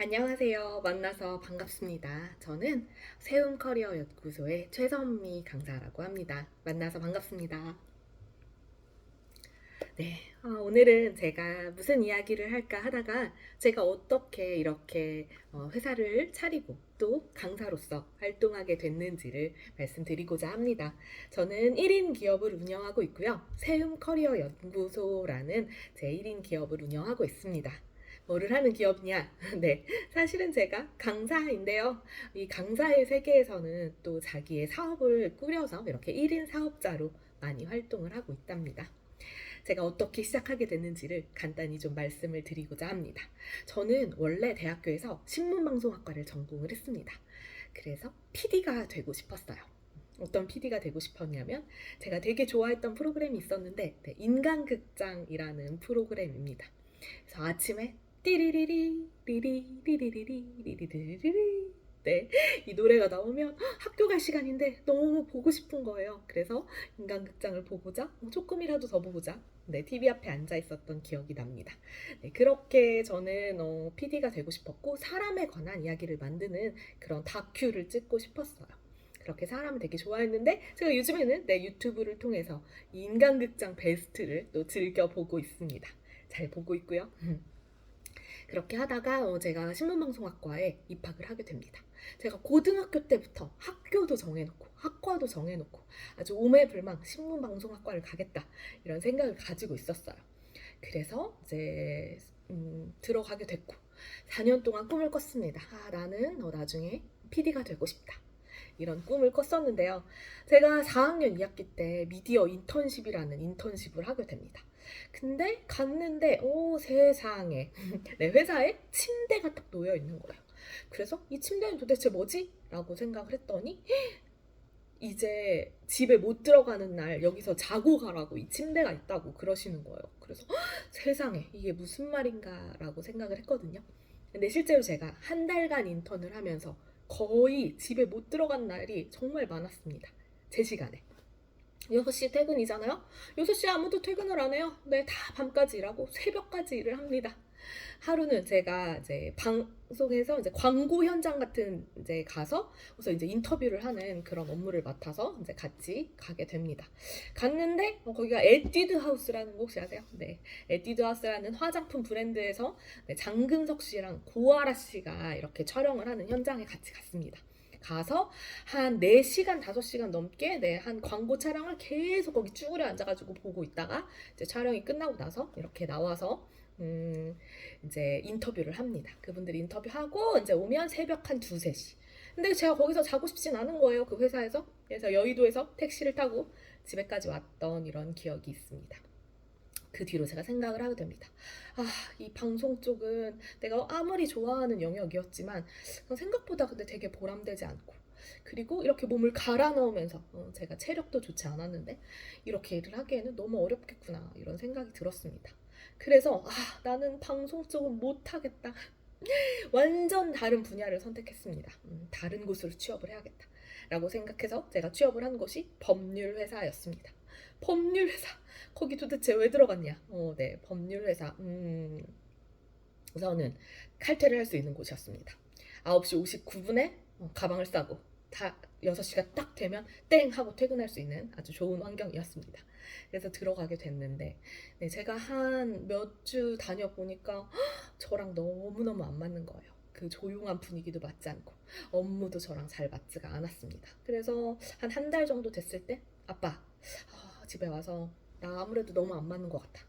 안녕하세요. 만나서 반갑습니다. 저는 세움커리어 연구소의 최선미 강사라고 합니다. 만나서 반갑습니다. 네, 오늘은 제가 무슨 이야기를 할까 하다가 제가 어떻게 이렇게 회사를 차리고 또 강사로서 활동하게 됐는지를 말씀드리고자 합니다. 저는 1인 기업을 운영하고 있고요. 세움커리어 연구소라는 제 1인 기업을 운영하고 있습니다. 뭐를 하는 기업이냐? 네, 사실은 제가 강사인데요. 이 강사의 세계에서는 또 자기의 사업을 꾸려서 이렇게 1인 사업자로 많이 활동을 하고 있답니다. 제가 어떻게 시작하게 됐는지를 간단히 좀 말씀을 드리고자 합니다. 저는 원래 대학교에서 신문방송학과를 전공을 했습니다. 그래서 PD가 되고 싶었어요. 어떤 PD가 되고 싶었냐면 제가 되게 좋아했던 프로그램이 있었는데 인간극장이라는 프로그램입니다. 그래서 아침에 띠리리리 리리리리리리리리리리리 네, 이 노래가 나오면 학교 갈 시간인데 너무 보고 싶은 거예요. 그래서 인간극장을 보고자 조금이라도 더 보고자 TV 앞에 앉아 있었던 기억이 납니다. 네, 그렇게 저는 PD가 되고 싶었고 사람에 관한 이야기를 만드는 그런 다큐를 찍고 싶었어요. 그렇게 사람을 되게 좋아했는데 제가 요즘에는 유튜브를 통해서 이 인간극장 베스트를 또 즐겨보고 있습니다. 잘 보고 있고요. 그렇게 하다가 제가 신문방송학과에 입학을 하게 됩니다. 제가 고등학교 때부터 학교도 정해놓고 학과도 정해놓고 아주 오매불망 신문방송학과를 가겠다 이런 생각을 가지고 있었어요. 그래서 이제 들어가게 됐고 4년 동안 꿈을 꿨습니다. 나는 나중에 PD가 되고 싶다. 이런 꿈을 꿨었는데요. 제가 4학년 2학기 때 미디어 인턴십이라는 인턴십을 하게 됩니다. 근데 갔는데 세상에 내 회사에 침대가 딱 놓여 있는 거예요. 그래서 이 침대는 도대체 뭐지? 라고 생각을 했더니 이제 집에 못 들어가는 날 여기서 자고 가라고 이 침대가 있다고 그러시는 거예요. 그래서 세상에 이게 무슨 말인가 라고 생각을 했거든요. 근데 실제로 제가 한 달간 인턴을 하면서 거의 집에 못 들어간 날이 정말 많았습니다. 제 시간에. 6시 퇴근이잖아요? 6시에 아무도 퇴근을 안 해요. 네, 다 밤까지 일하고 새벽까지 일을 합니다. 하루는 제가 이제 방송에서 이제 광고 현장 같은 이제 가서 그래서 이제 인터뷰를 하는 그런 업무를 맡아서 이제 같이 가게 됩니다. 갔는데 거기가 에뛰드 하우스라는 거 혹시 아세요? 네, 에뛰드 하우스라는 화장품 브랜드에서 장근석 씨랑 고아라 씨가 이렇게 촬영을 하는 현장에 같이 갔습니다. 가서 한 4시간, 5시간 넘게 한 광고 촬영을 계속 거기 쭈그려 앉아가지고 보고 있다가 이제 촬영이 끝나고 나서 이렇게 나와서 이제 인터뷰를 합니다. 그분들 인터뷰하고 이제 오면 새벽 한 2, 3시. 근데 제가 거기서 자고 싶진 않은 거예요. 그 회사에서. 그래서 여의도에서 택시를 타고 집에까지 왔던 이런 기억이 있습니다. 그 뒤로 제가 생각을 하게 됩니다. 이 방송 쪽은 내가 아무리 좋아하는 영역이었지만 생각보다 근데 되게 보람되지 않고 그리고 이렇게 몸을 갈아 넣으면서 제가 체력도 좋지 않았는데 이렇게 일을 하기에는 너무 어렵겠구나 이런 생각이 들었습니다. 그래서 나는 방송 쪽은 못하겠다. 완전 다른 분야를 선택했습니다. 다른 곳으로 취업을 해야겠다. 라고 생각해서 제가 취업을 한 곳이 법률회사였습니다. 법률회사. 거기 도대체 왜 들어갔냐? 네, 법률회사. 우선은 칼퇴를 할 수 있는 곳이었습니다. 9시 59분에 가방을 싸고 다 6시가 딱 되면 땡 하고 퇴근할 수 있는 아주 좋은 환경이었습니다. 그래서 들어가게 됐는데 제가 한 몇 주 다녀보니까 저랑 너무너무 안 맞는 거예요. 그 조용한 분위기도 맞지 않고 업무도 저랑 잘 맞지가 않았습니다. 그래서 한 달 정도 됐을 때 아빠 집에 와서 나 아무래도 너무 안 맞는 것 같아.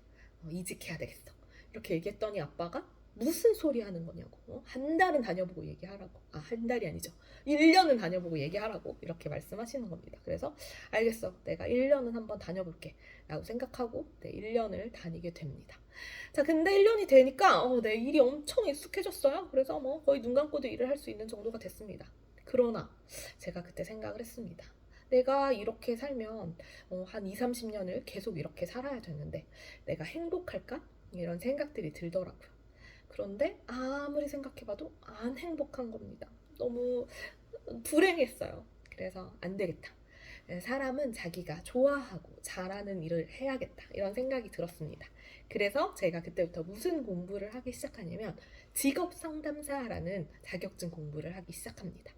이직해야 되겠어. 이렇게 얘기했더니 아빠가 무슨 소리 하는 거냐고. 한 달은 다녀보고 얘기하라고. 한 달이 아니죠. 1년은 다녀보고 얘기하라고. 이렇게 말씀하시는 겁니다. 그래서 알겠어. 내가 1년은 한번 다녀볼게. 라고 생각하고 1년을 다니게 됩니다. 자, 근데 1년이 되니까 내 일이 엄청 익숙해졌어요. 그래서 뭐 거의 눈 감고도 일을 할 수 있는 정도가 됐습니다. 그러나 제가 그때 생각을 했습니다. 내가 이렇게 살면 한 2, 30년을 계속 이렇게 살아야 되는데 내가 행복할까? 이런 생각들이 들더라고요. 그런데 아무리 생각해봐도 안 행복한 겁니다. 너무 불행했어요. 그래서 안 되겠다. 사람은 자기가 좋아하고 잘하는 일을 해야겠다 이런 생각이 들었습니다. 그래서 제가 그때부터 무슨 공부를 하기 시작하냐면 직업 상담사라는 자격증 공부를 하기 시작합니다.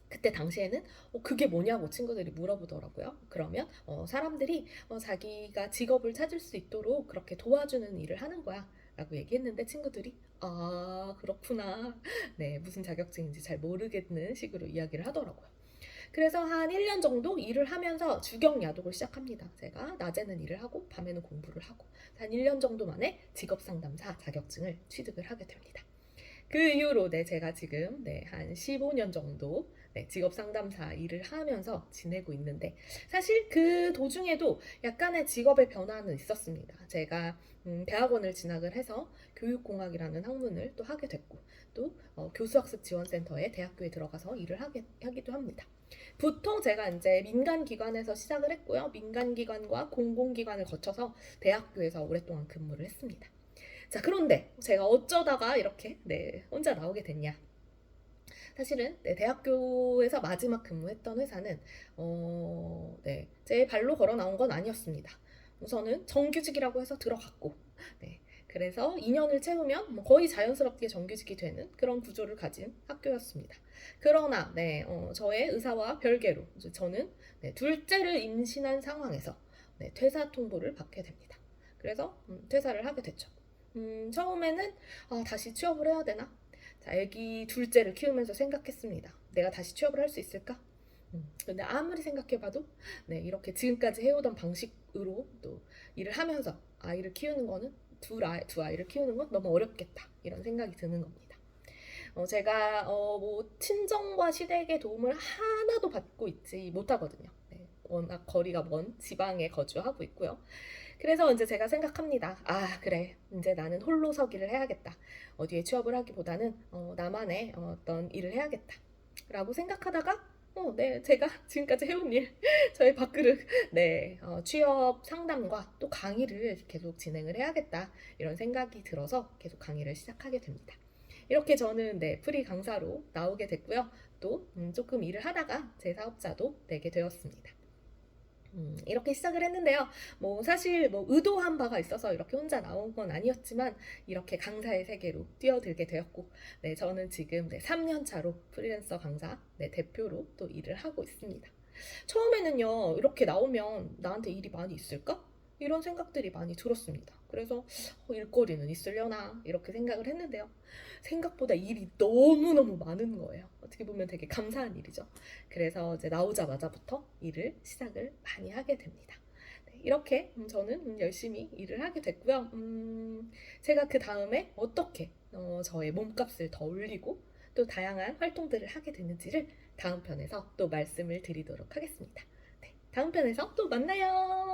그때 당시에는 그게 뭐냐고 친구들이 물어보더라고요. 그러면 사람들이 자기가 직업을 찾을 수 있도록 그렇게 도와주는 일을 하는 거야 라고 얘기했는데 친구들이 아 그렇구나 네 무슨 자격증인지 잘 모르겠는 식으로 이야기를 하더라고요. 그래서 한 1년 정도 일을 하면서 주경야독을 시작합니다. 제가 낮에는 일을 하고 밤에는 공부를 하고 한 1년 정도 만에 직업상담사 자격증을 취득을 하게 됩니다. 그 이후로 제가 지금 한 15년 정도 직업 상담사 일을 하면서 지내고 있는데 사실 그 도중에도 약간의 직업의 변화는 있었습니다. 제가 대학원을 진학을 해서 교육공학이라는 학문을 또 하게 됐고 또 교수학습지원센터에 대학교에 들어가서 일을 하기도 합니다. 보통 제가 이제 민간기관에서 시작을 했고요. 민간기관과 공공기관을 거쳐서 대학교에서 오랫동안 근무를 했습니다. 자, 그런데 제가 어쩌다가 이렇게 혼자 나오게 됐냐? 사실은 대학교에서 마지막 근무했던 회사는 제 발로 걸어 나온 건 아니었습니다. 우선은 정규직이라고 해서 들어갔고, 그래서 2년을 채우면 거의 자연스럽게 정규직이 되는 그런 구조를 가진 학교였습니다. 그러나 저의 의사와 별개로 저는 둘째를 임신한 상황에서 퇴사 통보를 받게 됩니다. 그래서 퇴사를 하게 됐죠. 처음에는 다시 취업을 해야 되나? 자, 아기 둘째를 키우면서 생각했습니다. 내가 다시 취업을 할 수 있을까? 근데 아무리 생각해봐도 이렇게 지금까지 해오던 방식으로 또 일을 하면서 아이를 키우는 거는 두 아이를 키우는 건 너무 어렵겠다 이런 생각이 드는 겁니다. 제가 뭐 친정과 시댁의 도움을 하나도 받고 있지 못하거든요. 워낙 거리가 먼 지방에 거주하고 있고요. 그래서 이제 제가 생각합니다. 아, 그래. 이제 나는 홀로 서기를 해야겠다. 어디에 취업을 하기보다는 나만의 어떤 일을 해야겠다. 라고 생각하다가 제가 지금까지 해온 일, 저의 밥그릇, 취업 상담과 또 강의를 계속 진행을 해야겠다. 이런 생각이 들어서 계속 강의를 시작하게 됩니다. 이렇게 저는 프리 강사로 나오게 됐고요. 또 조금 일을 하다가 제 사업자도 되게 되었습니다. 이렇게 시작을 했는데요. 사실 의도한 바가 있어서 이렇게 혼자 나온 건 아니었지만 이렇게 강사의 세계로 뛰어들게 되었고, 저는 지금 3년 차로 프리랜서 강사 대표로 또 일을 하고 있습니다. 처음에는요, 이렇게 나오면 나한테 일이 많이 있을까? 이런 생각들이 많이 들었습니다. 그래서 일거리는 있으려나 이렇게 생각을 했는데요. 생각보다 일이 너무너무 많은 거예요. 어떻게 보면 되게 감사한 일이죠. 그래서 이제 나오자마자부터 일을 시작을 많이 하게 됩니다. 이렇게 저는 열심히 일을 하게 됐고요. 제가 그 다음에 어떻게 저의 몸값을 더 올리고 또 다양한 활동들을 하게 되는지를 다음 편에서 또 말씀을 드리도록 하겠습니다. 다음 편에서 또 만나요.